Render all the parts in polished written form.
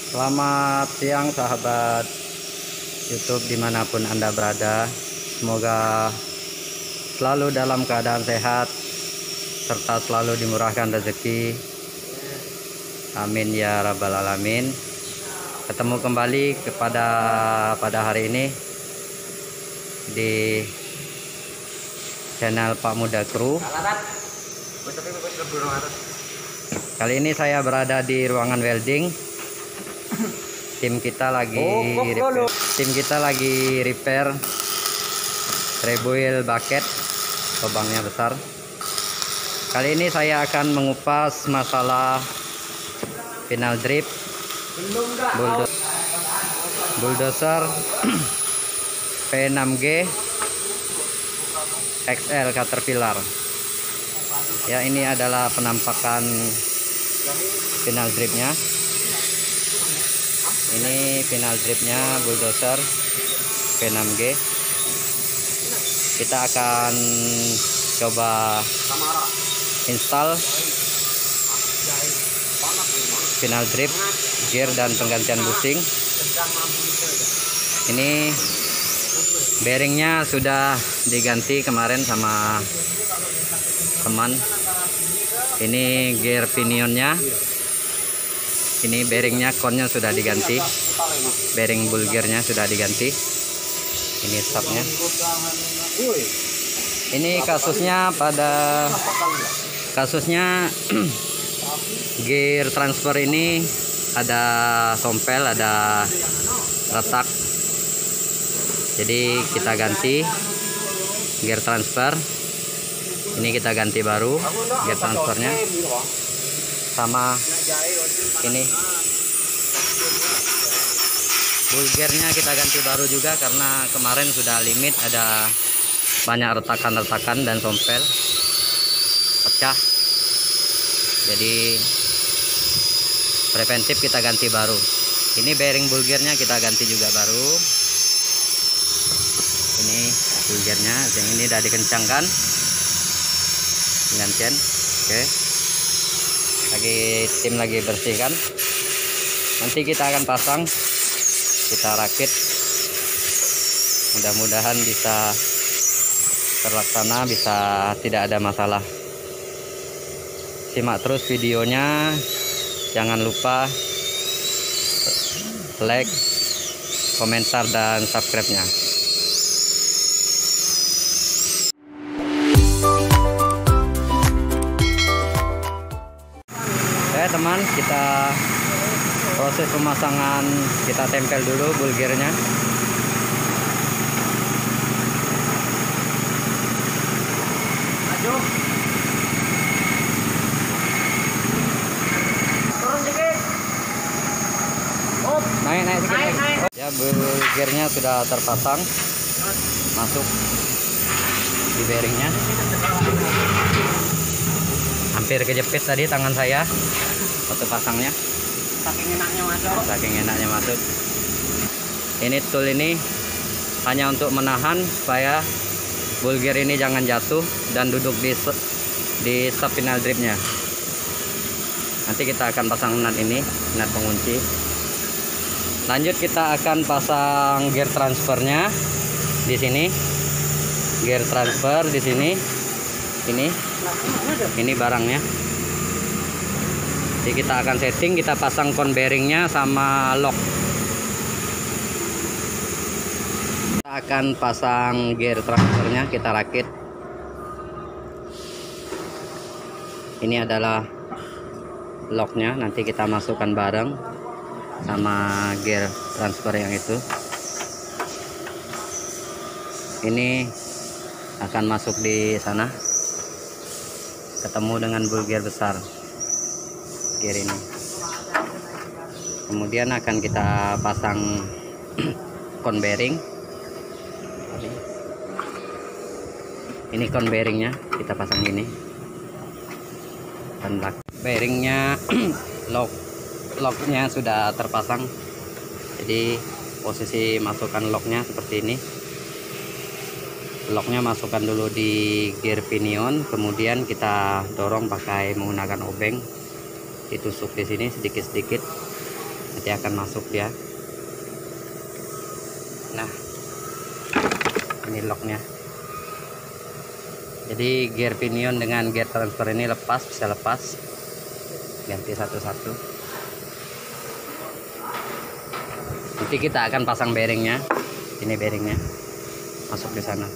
Selamat siang sahabat YouTube dimanapun Anda berada. Semoga selalu dalam keadaan sehat serta selalu dimurahkan rezeki. Amin ya rabbal alamin. Ketemu kembali pada hari ini di channel Pak Muda Kru. Kali ini saya berada di ruangan welding. Tim kita lagi repair rebuild bucket, lubangnya besar. Kali ini saya akan mengupas masalah final drip bulldozer P6G XL Caterpillar. Ya, ini adalah penampakan final dripnya. Ini final dripnya bulldozer P6G. Kita akan coba install final drip, gear dan penggantian bushing. Ini bearingnya sudah diganti kemarin sama teman. Ini gear pinionnya. Ini bearingnya, konnya sudah diganti, bearing bull gearnya sudah diganti. Ini stopnya. Ini kasusnya gear transfer ini ada sompel, ada retak. Jadi kita ganti gear transfer. Ini kita ganti baru gear transfernya. Sama ini bull gearnya kita ganti baru juga, karena kemarin sudah limit, ada banyak retakan-retakan dan sompel pecah. Jadi preventif kita ganti baru. Ini bearing bull gearnya kita ganti juga baru. Ini bull gearnya, yang ini udah dikencangkan penggantian. Oke, tim lagi bersihkan. Nanti kita akan pasang, kita rakit. Mudah-mudahan bisa terlaksana, bisa tidak ada masalah. Simak terus videonya, jangan lupa like, komentar dan subscribe-nya. Teman, kita proses pemasangan, kita tempel dulu bull gearnya. Naik sedikit. Ya, bull gearnya sudah terpasang, masuk di bearingnya. Hampir kejepit tadi tangan saya waktu pasangnya. Saking enaknya masuk. Ini tool ini hanya untuk menahan supaya bull gear ini jangan jatuh dan duduk di stop final dripnya. Nanti kita akan pasang nut ini, nut pengunci. Lanjut kita akan pasang gear transfernya di sini. Gear transfer di sini. Ini barangnya. Jadi kita akan setting, kita pasang con bearingnya sama lock. Kita akan pasang gear transfernya, kita rakit. Ini adalah locknya, nanti kita masukkan bareng sama gear transfer yang itu. Ini akan masuk di sana, ketemu dengan bull gear besar, gear ini. Kemudian akan kita pasang con bearing. Ini con bearingnya kita pasang ini, dan bearingnya locknya sudah terpasang. Jadi posisi masukkan locknya seperti ini. Locknya masukkan dulu di gear pinion, kemudian kita dorong pakai menggunakan obeng, ditusuk di sini sedikit-sedikit nanti akan masuk dia. Nah, ini locknya. Jadi gear pinion dengan gear transfer ini lepas, bisa lepas, ganti satu-satu. Nanti kita akan pasang bearingnya. Ini bearingnya masuk di sana.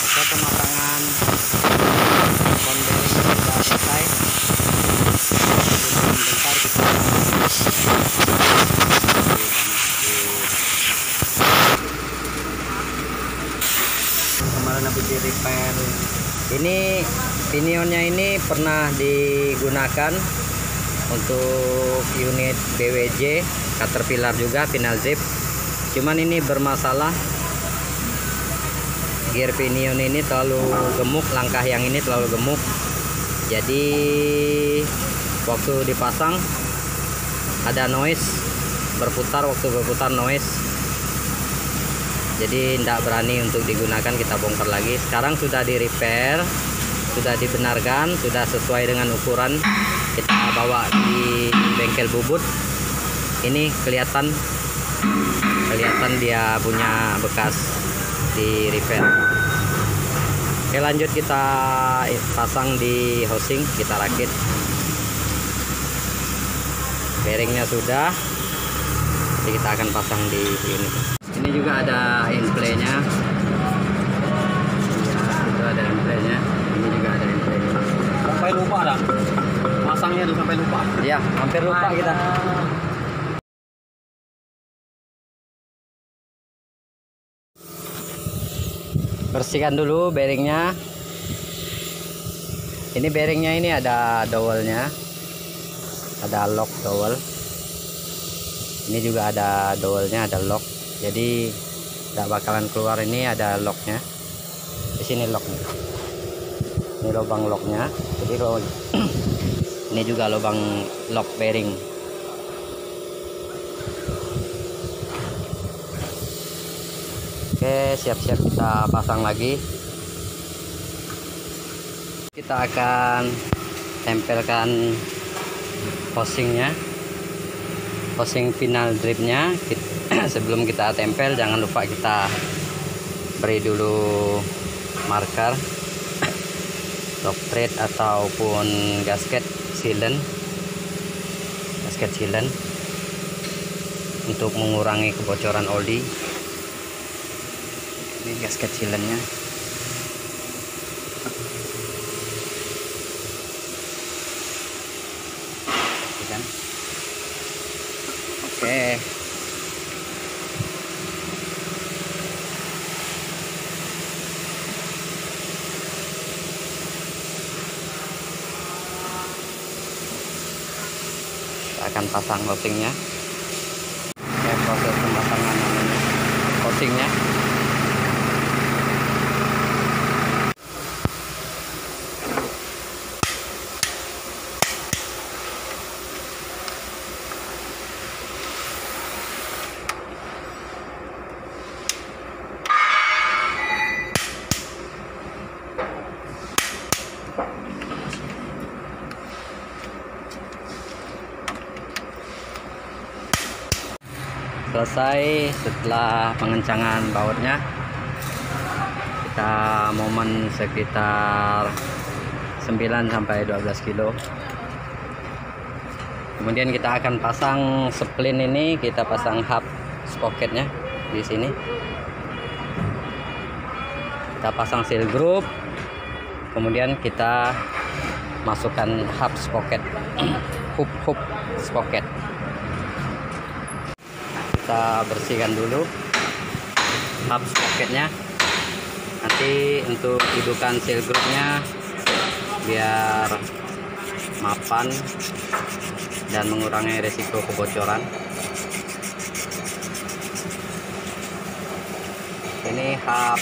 Oke, pemasangan kon bearing sudah selesai. Bentar kita kemarin habis di repair. Ini pinionnya ini pernah digunakan untuk unit BWJ Caterpillar juga, final zip. Cuman ini bermasalah, gear pinion ini terlalu gemuk, langkah yang ini terlalu gemuk. Jadi waktu dipasang ada noise, berputar, waktu berputar noise. Jadi tidak berani untuk digunakan, kita bongkar lagi. Sekarang sudah di repair, sudah dibenarkan, sudah sesuai dengan ukuran. Kita bawa di bengkel bubut. Ini kelihatan dia punya bekas di repair. Oke, lanjut kita pasang di housing, kita rakit. Bearingnya sudah, jadi kita akan pasang di unit. Ini juga ada inplaynya. Ya, itu ada inplaynya. Ini juga ada inplaynya. Sampai lupa dah. Pasangnya tuh sampai lupa. Ya, hampir lupa kita. Bersihkan dulu bearingnya. Ini bearingnya ini ada dowelnya, ada lock dowel. Ini juga ada dowelnya, ada lock. Jadi tidak bakalan keluar. Ini ada locknya. Di sini locknya. Ini lubang locknya. Jadi kalau ini juga lubang lock bearing. Oke, siap-siap kita pasang lagi. Kita akan tempelkan housingnya, housing final dripnya. Sebelum kita tempel, jangan lupa kita beri dulu marker, lock thread ataupun gasket sealant untuk mengurangi kebocoran oli. Ini gasket sealantnya. Oke. Kita akan pasang housingnya. Oke, proses pemasangan housingnya. Selesai. Setelah pengencangan bautnya, kita momen sekitar 9 sampai 12 kilo. Kemudian kita akan pasang splint ini, kita pasang hub sprocketnya di sini. Kita pasang seal group, kemudian kita masukkan hub sprocket, hub sprocket. Kita bersihkan dulu hub sprocketnya. Nanti untuk dudukan seal groupnya biar mapan dan mengurangi risiko kebocoran. Ini hub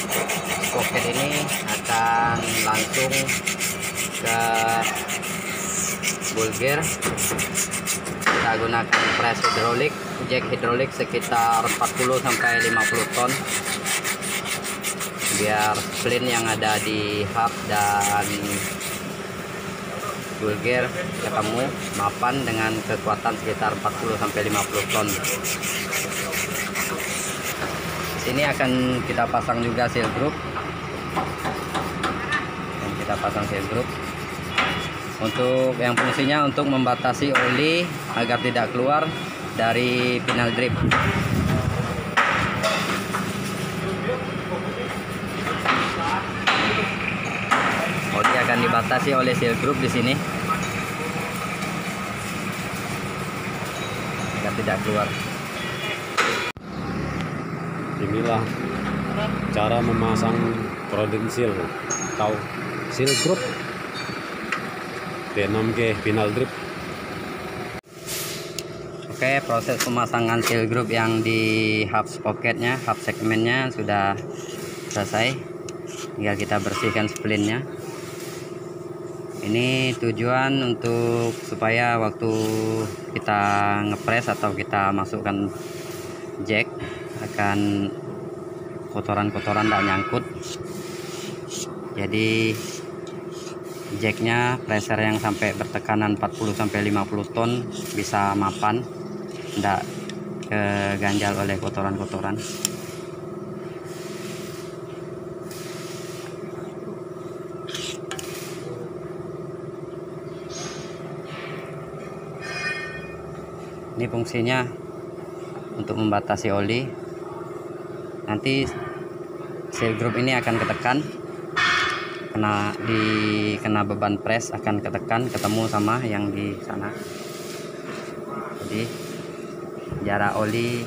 sprocket ini akan langsung ke ball gear. Kita gunakan press hidrolik jack hidrolik sekitar 40 sampai 50 ton biar splint yang ada di hub dan fuel gear ketemu mapan dengan kekuatan sekitar 40 sampai 50 ton. Sini akan kita pasang juga seal group. Dan kita pasang seal group untuk yang fungsinya untuk membatasi oli agar tidak keluar dari final drip. Oli akan dibatasi oleh seal group di sini agar tidak keluar. Inilah cara memasang Trident seal atau seal group T6G final drip. Oke, proses pemasangan seal group yang di hub sprocketnya, hub segmennya sudah selesai. Tinggal kita bersihkan splintnya. Ini tujuan untuk supaya waktu kita ngepres atau kita masukkan jack akan kotoran-kotoran tidak nyangkut. Jadi jacknya pressure yang sampai bertekanan 40 sampai 50 ton bisa mapan, tidak keganjal oleh kotoran-kotoran. Ini fungsinya untuk membatasi oli. Nanti seal group ini akan ketekan, kena beban press akan ketekan ketemu sama yang di sana. Jadi jarak oli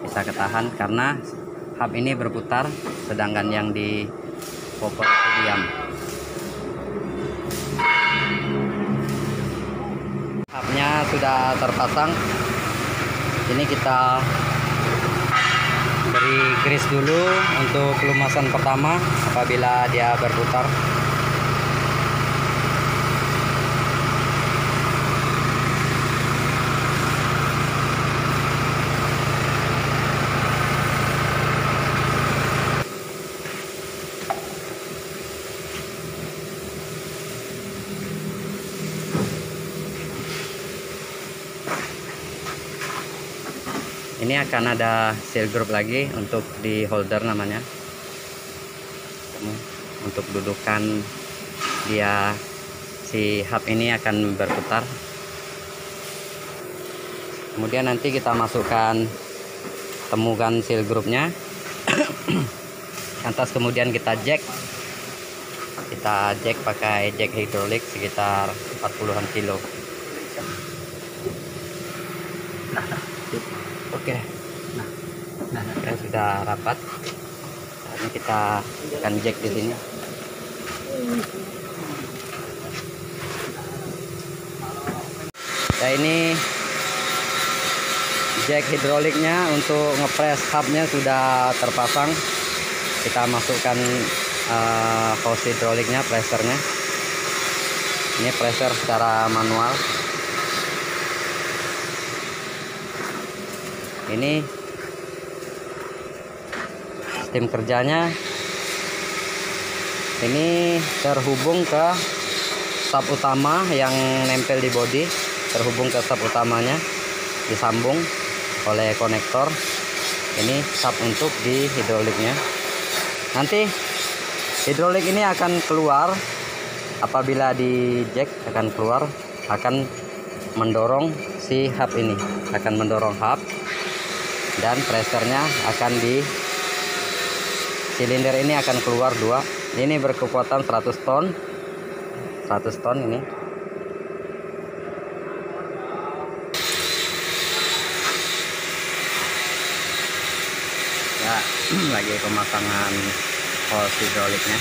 bisa ketahan karena hub ini berputar, sedangkan yang di popor itu diam. Hubnya sudah terpasang. Ini kita beri grease dulu untuk pelumasan pertama apabila dia berputar. Ini akan ada seal group lagi untuk di holder namanya, untuk dudukan dia. Si hub ini akan berputar. Kemudian nanti kita masukkan, temukan seal groupnya. Lantas kemudian kita jack pakai jack hidrolik sekitar 40-an kilo. Oke, nah sudah rapat. Ini kita akan jack di sini. Nah, ini jack hidroliknya untuk ngepres hubnya sudah terpasang. Kita masukkan hose hidroliknya, pressernya. Ini pressure secara manual. Ini sistem kerjanya, ini terhubung ke sub utama yang nempel di bodi, terhubung ke sub utamanya, disambung oleh konektor. Ini sub untuk di hidroliknya. Nanti hidrolik ini akan keluar apabila di jack, akan keluar, akan mendorong si hub ini, akan mendorong hub. Dan pressernya akan di silinder ini akan keluar 2. Ini berkekuatan 100 ton ini. Ya, lagi pemasangan hose hidroliknya.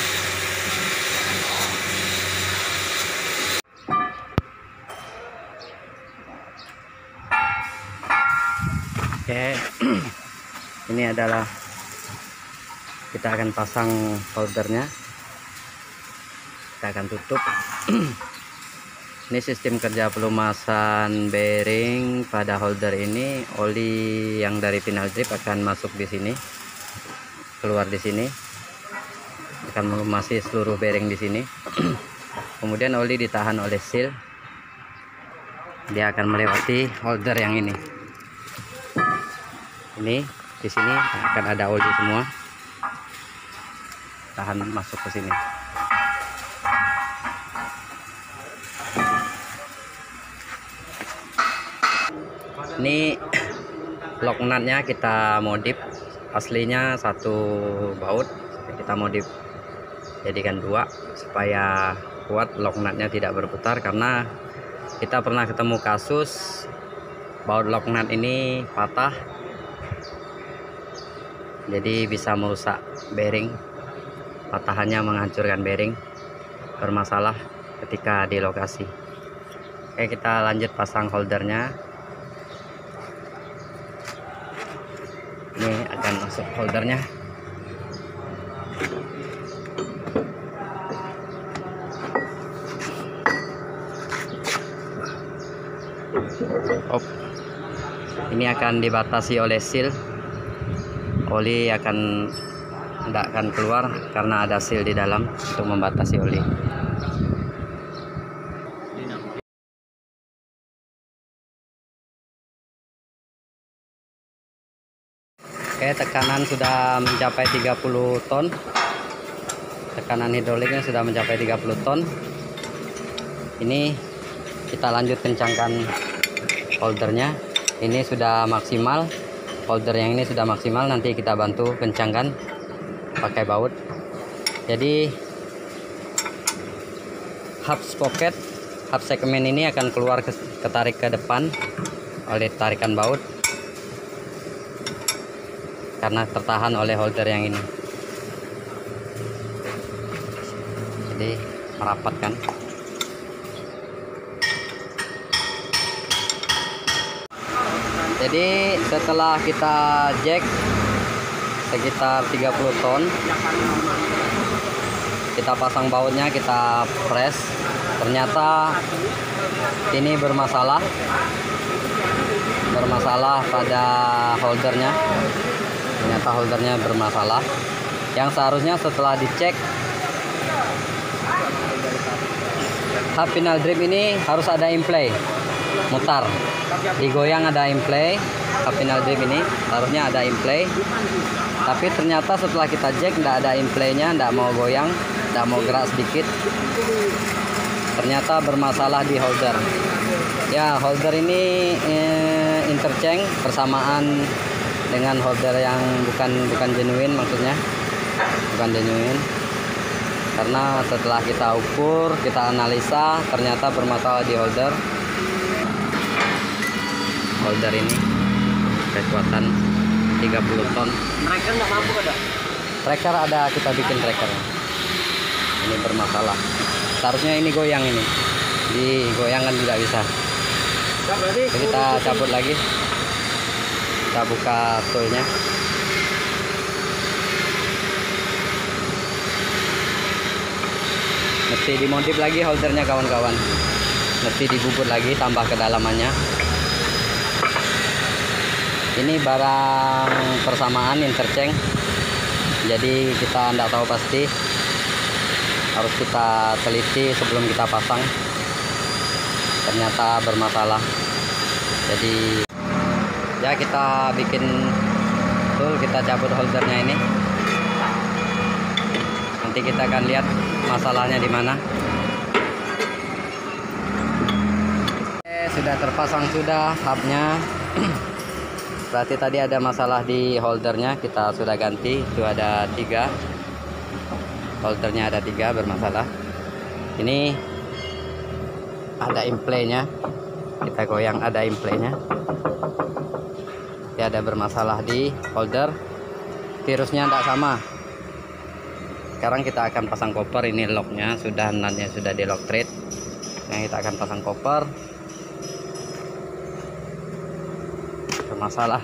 Oke, ini adalah kita akan pasang powdernya. Kita akan tutup. Ini sistem kerja pelumasan bearing pada holder ini. Oli yang dari final drip akan masuk di sini, keluar di sini, akan melumasi seluruh bearing di sini. Kemudian oli ditahan oleh seal, dia akan melewati holder yang ini. Ini di sini akan ada oli semua, tahan masuk ke sini. Ini lock nutnya kita modif, aslinya satu baut, kita modif jadikan dua supaya kuat, lock nutnya tidak berputar. Karena kita pernah ketemu kasus baut lock nut ini patah, jadi bisa merusak bearing. Patahannya menghancurkan bearing, bermasalah ketika di lokasi. Oke, kita lanjut pasang holdernya. Ini akan masuk holdernya. Ini akan dibatasi oleh seal. Oli tidak akan keluar karena ada seal di dalam untuk membatasi oli. Oke, tekanan sudah mencapai 30 ton. Tekanan hidroliknya sudah mencapai 30 ton. Ini kita lanjut kencangkan holdernya. Ini sudah maksimal. Holder yang ini sudah maksimal, nanti kita bantu kencangkan pakai baut. Jadi hub sprocket, hub segmen ini akan keluar ketarik ke depan oleh tarikan baut, karena tertahan oleh holder yang ini. Jadi merapat kan. Jadi setelah kita jack sekitar 30 ton, kita pasang bautnya, kita press, ternyata ini bermasalah pada holdernya. Ternyata holdernya bermasalah, yang seharusnya setelah dicek hub final drip ini harus ada implay, mutar, digoyang, ada implay. Hub final drip ini harusnya ada implay, tapi ternyata setelah kita cek tidak ada implaynya, tidak mau goyang, tidak mau gerak sedikit. Ternyata bermasalah di holder. Ya, holder ini interchange bersamaan dengan holder yang bukan genuine, maksudnya bukan genuine. Karena setelah kita ukur, kita analisa, ternyata bermasalah di holder ini. Kekuatan 30 ton. Tracker nggak mampu ada? Tracker ada, kita bikin tracker. Ini bermasalah. Seharusnya ini goyang ini. Digoyang kan tidak bisa. Jadi kita cabut lagi. Kita buka toolnya. Mesti dimodif lagi holdernya kawan-kawan. Mesti dibubut lagi, tambah kedalamannya. Ini barang persamaan interchange, jadi kita tidak tahu pasti, harus kita teliti sebelum kita pasang. Ternyata bermasalah, jadi ya kita bikin tool, kita cabut holdernya ini. Nanti kita akan lihat masalahnya di mana. Sudah terpasang sudah hubnya. Berarti tadi ada masalah di holdernya, kita sudah ganti. Itu ada 3, holdernya ada 3 bermasalah. Ini ada implaynya, kita goyang, ada implaynya. Ini ada bermasalah di holder, virusnya tidak sama. Sekarang kita akan pasang koper. Ini locknya sudah, nutnya sudah di lock thread. Nah, kita akan pasang koper. Masalah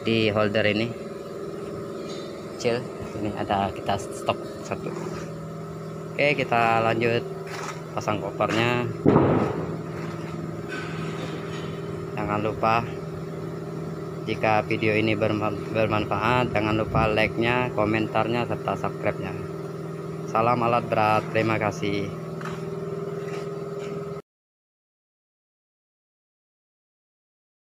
di holder ini kecil, ini ada, kita stok 1. Oke, kita lanjut pasang kopernya. Jangan lupa, jika video ini bermanfaat, jangan lupa like-nya, komentarnya, serta subscribe-nya. Salam alat berat, terima kasih.